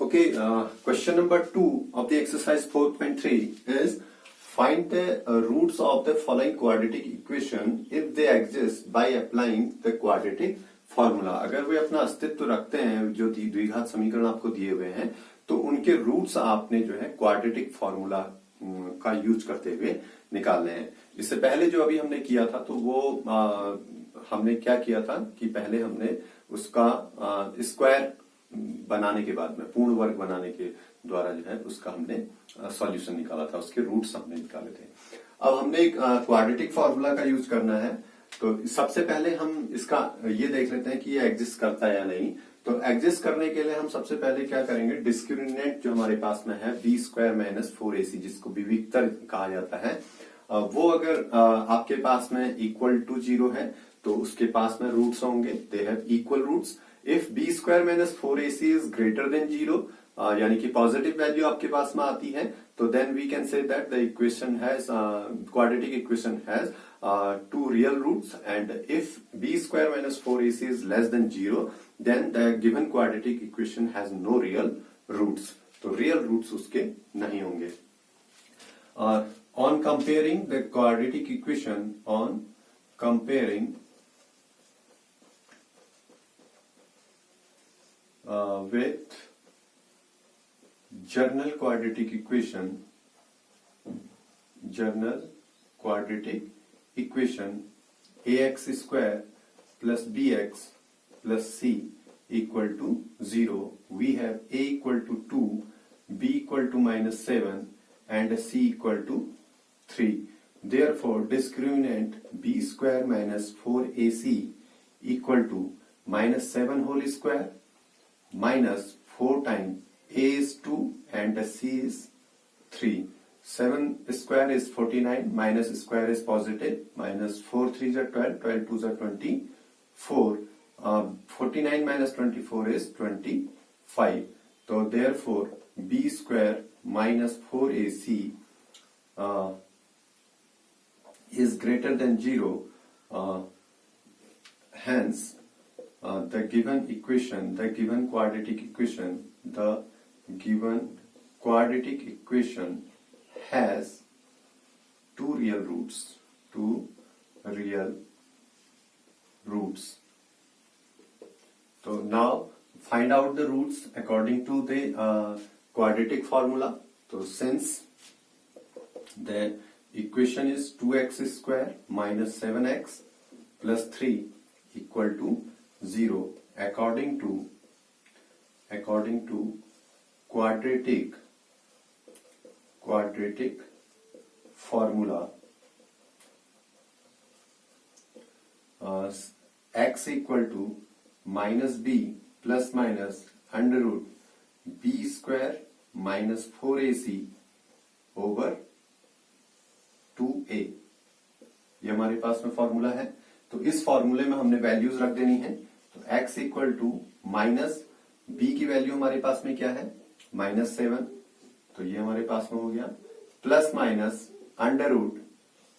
Okay, question number 2 of the exercise 4.3 is find the roots of the following quadratic equation if they exist by applying the quadratic formula. अगर वे अपना अस्तित्व रखते हैं जो द्विघात समीकरण आपको दिए हुए हैं तो उनके रूट्स आपने जो है क्वाड्रेटिक फॉर्मूला का यूज करते हुए निकालने हैं। इससे पहले जो अभी हमने किया था तो वो हमने क्या किया था कि पहले हमने उसका स्क्वायर बनाने के बाद में पूर्ण वर्ग बनाने के द्वारा जो है उसका हमने सॉल्यूशन निकाला था, उसके रूट्स हमने निकाले थे। अब हमने एक क्वाड्रेटिक फॉर्मूला का यूज करना है तो सबसे पहले हम इसका ये देख लेते हैं कि ये एग्जिस्ट करता है या नहीं। तो एग्जिस्ट करने के लिए हम सबसे पहले क्या करेंगे, डिस्क्रिमिनेंट जो हमारे पास में है बी स्क्वायर माइनस 4ac जिसको विविक्तर कहा जाता है, वो अगर आपके पास में इक्वल टू 0 है तो उसके पास में रूट्स होंगे, they have equal roots. If b square minus 4ac is greater than 0 यानी कि पॉजिटिव वैल्यू आपके पास में आती है तो then we can say that the equation has quadratic equation has two real roots, and if b square minus 4ac is less than 0 then the given quadratic equation has no real roots, तो real roots उसके नहीं होंगे। On comparing the quadratic equation, on comparing with general quadratic equation, ax square plus bx plus c equal to 0. We have a equal to 2, b equal to minus 7 and c equal to 3. Therefore, discriminant b square minus 4ac equal to minus 7 whole square minus 4 times a is 2 and c is 3. 7 square is 49, minus square is positive, minus 4 3s are 12, 12 2s are 24. 49 minus 24 is 25. So therefore b square minus 4ac is greater than 0. Hence the given quadratic equation has two real roots. So now find out the roots according to the quadratic formula. So since the equation is 2x square minus 7x plus 3 equal to 0, according to quadratic formula, x equal to minus b plus minus under root b square minus 4ac over 2a, ये हमारे पास में formula है। तो इस फॉर्मूले में हमने वैल्यूज रख देनी है। तो x equal to minus b की वैल्यू हमारे पास में क्या है, माइनस 7, तो ये हमारे पास में हो गया, plus minus under root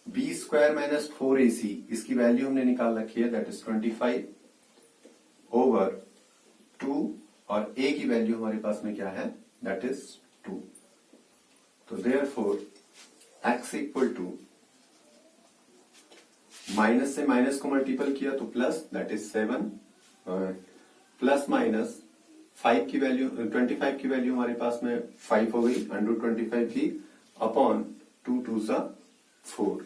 b square minus 4ac, इसकी वैल्यू हमने निकाल रखी है, दैट इज 25 ओवर 2 और a की वैल्यू हमारे पास में क्या है, दैट इज 2। तो therefore x equal to minus से माइनस को मल्टीपल किया तो plus, that is 7, plus minus 5 की वैल्यू 25 की वैल्यू हमारे पास में 5 हो गई, अंडर 25 की अपॉन 2 2 4।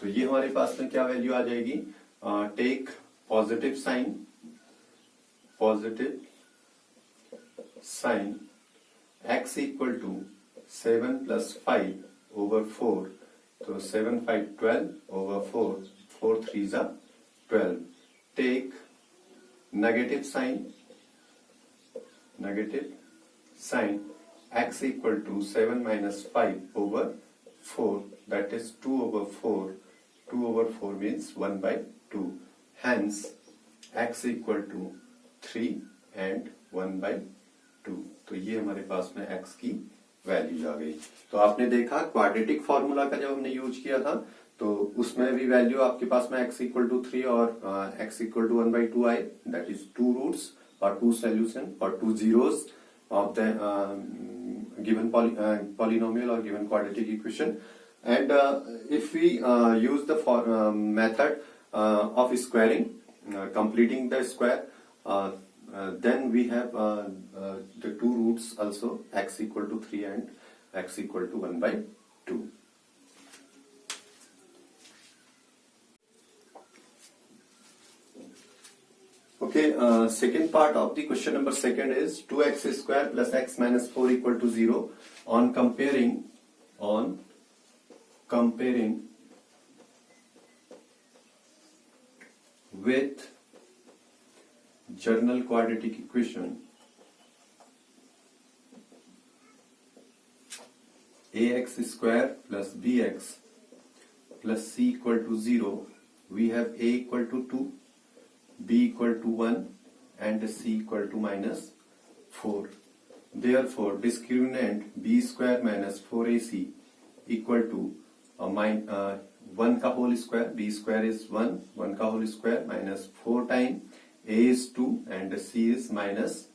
तो ये हमारे पास में क्या वैल्यू आ जाएगी, take positive sign x equal to 7 plus 5 over 4, तो 7 5 12 over 4, 4 3s are 12. Take negative sign x equal to 7 minus 5 over 4, that is 2 over 4. 2 over 4 means 1 by 2. Hence x equal to 3 and 1 by 2. तो ये हमारे पास में x की value आ गई। तो आपने देखा क्वाड्रेटिक फॉर्मूला का जब हमने यूज किया था तो उसमें भी वैल्यू आपके पास में x इक्वल टू 3 और x इक्वल टू 1 by 2 आए, दैट इज 2 रूट्स और 2 सॉल्यूशन और 2 zeros of the given polynomial or given quadratic equation. And if we use the method of squaring, completing the square, then we have the two roots also, x equal to 3 and x equal to 1 by 2. Okay, second part of the question number second is 2x square plus x minus 4 equal to 0. On comparing with general quadratic equation ax square plus bx plus c equal to 0, we have a equal to 2, b equal to 1 and c equal to minus 4. Therefore, discriminant b square minus 4ac equal to 1 का whole square, b square is 1, 1 का whole square minus 4 time a is 2 and c is minus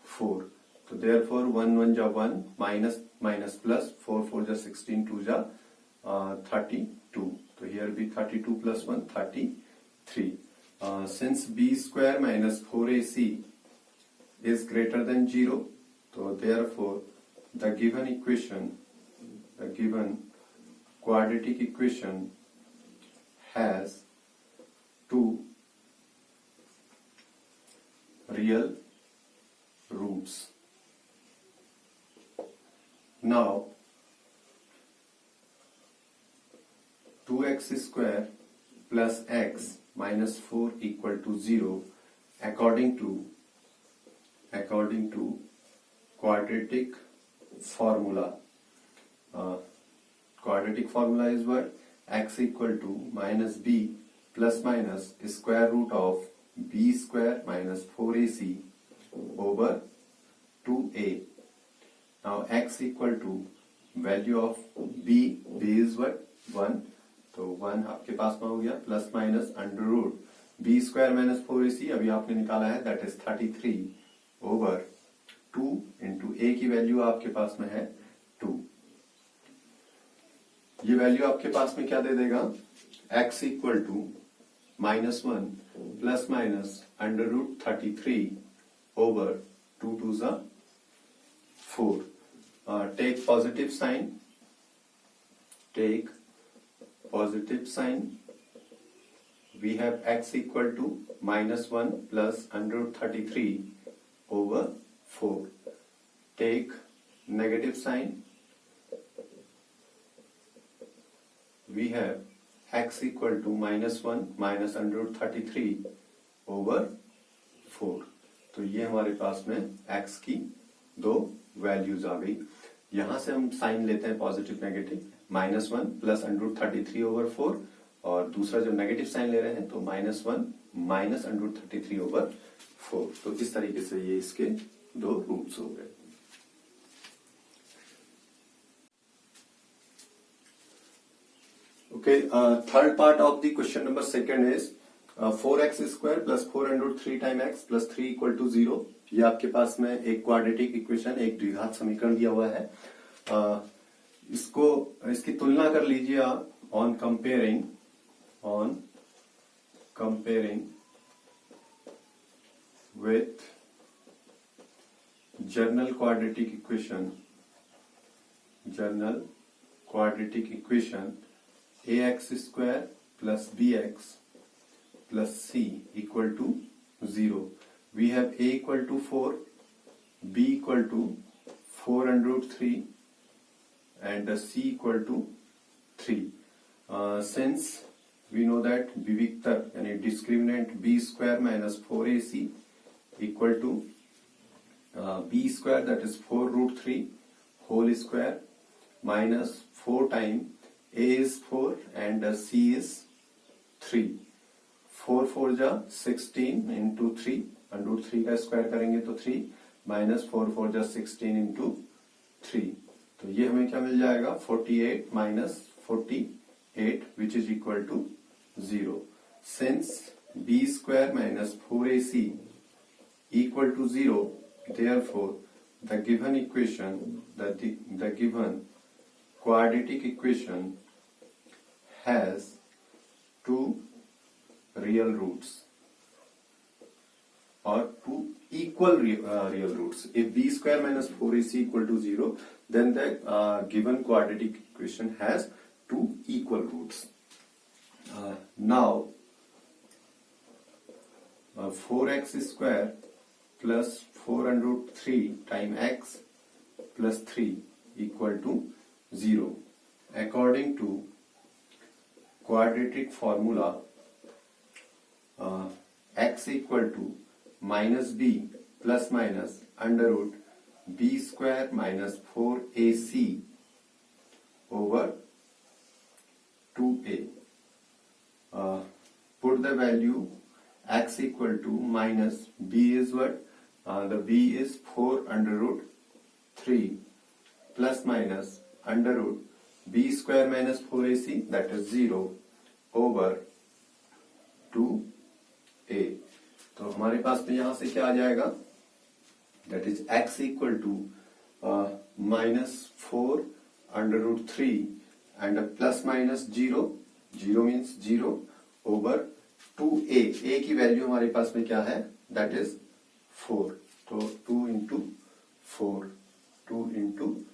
4. So therefore 1 1 ja 1 minus minus plus 4 4 ja 16 2 ja 32. So here be 32 plus 1 33. Since b square minus 4ac is greater than 0, so therefore the given equation, the given quadratic equation has two real roots. Now 2x square plus x minus 4 equal to 0 according to quadratic formula. Quadratic formula is what? X equal to minus b plus minus square root of b square minus 4ac over 2a. Now x equal to value of b is what? 1. तो 1 आपके पास में हो गया plus minus under root b square minus 4ac अभी आपने निकाला है, that is 33 over 2 into a की वैल्यू आपके पास में है 2. ये वैल्यू आपके पास में क्या दे देगा? x equal to -1 plus minus under root 33 over 2 2 ज़ा 4. Take positive sign, take positive sign. We have x equal to -1 plus under root 33 over 4. Take negative sign. We have x equal to -1 minus under root 33 over 4. तो ये हमारे पास में x की दो values आ गई. यहां से हम साइन लेते हैं positive negative, -1 plus under root 33 over 4, और दूसरा जब नेगेटिव साइन ले रहे हैं तो -1 माइनस अंडर रूट 33 ओवर 4. तो इस तरीके से ये इसके दो रूट्स हो गए. Okay, third part of the question number second is 4x square plus 4 under root 3 time x plus 3 equal to 0. ये आपके पास में एक क्वाड्रेटिक इक्वेशन, एक द्विघात समीकरण दिया हुआ है. इसकी तुलना कर लीजिए आप on comparing with general quadratic equation ax square plus bx plus c equal to 0. We have a equal to 4, b equal to 4 under root 3 and c equal to 3. Since we know that विविक्तर यानी discriminant b square minus 4ac equal to b square, that is 4 root 3 whole square minus 4 time a is 4 and c is 3. 4 4 जा 16 into 3, under root 3 का square करेंगे तो 3 minus 4 4 जा 16 into 3. तो ये हमें क्या मिल जाएगा? 48 minus 48 which is equal to 0. Since b square minus 4ac equal to 0, therefore the given equation, the given quadratic equation has two real roots or two equal real roots. If b square minus 4ac equal to 0, then the given quadratic equation has two equal roots. Now 4x square plus 4 under root 3 times x plus 3 equal to 0. According to quadratic formula, x equal to minus b plus minus under root b square minus 4ac over 2a. Put the value x equal to minus b is what? The b is 4 under root 3 plus minus under root b square minus 4ac, that is 0 over 2a. तो हमारे पास में यहां से क्या आ जाएगा? That is x equal to minus 4 under root 3 and a plus minus 0. 0 means 0 over 2a. a की value हमारे पास में क्या है? That is 4. तो 2 into 4. 2 into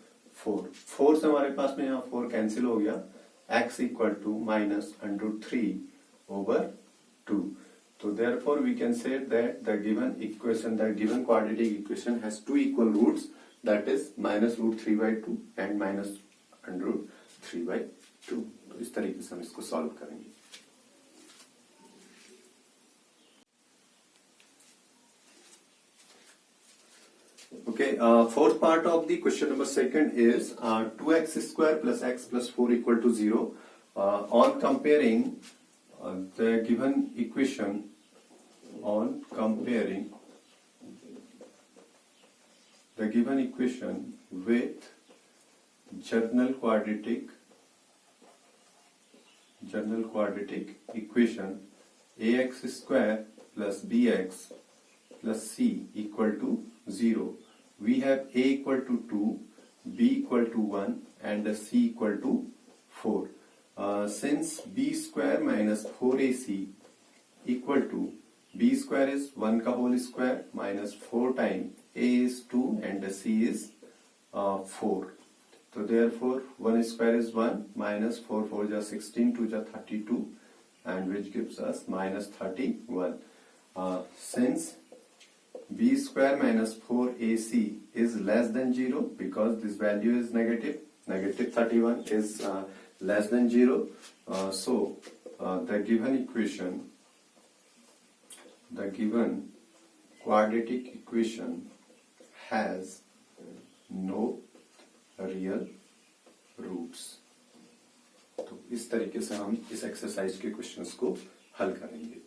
4. 4 से हमारे पास में यहाँ 4 कैंसिल हो गया. x equal to minus under root 3 over 2. So therefore we can say that the given equation, the given quadratic equation has two equal roots, that is minus root 3 by 2 and minus under root 3 by 2. तो इस तरीके से हम इसको solve करेंगे. Okay, fourth part of the question number second is 2x square plus x plus 4 equal to 0. On comparing the given equation, on comparing the given equation with general quadratic equation ax square plus bx plus c equal to 0. We have a equal to 2, b equal to 1 and c equal to 4. Since b square minus 4ac equal to b square is 1 का whole square minus 4 times a is 2 and c is 4. So therefore 1 square is 1 minus 4 4 is 16 2 is 32 and which gives us minus 31. Since b square minus 4ac is less than 0 because this value is negative. Negative 31 is less than 0. So the given equation, the given quadratic equation has no real roots. तो इस तरीके से हम इस exercise के questions को हल करेंगे.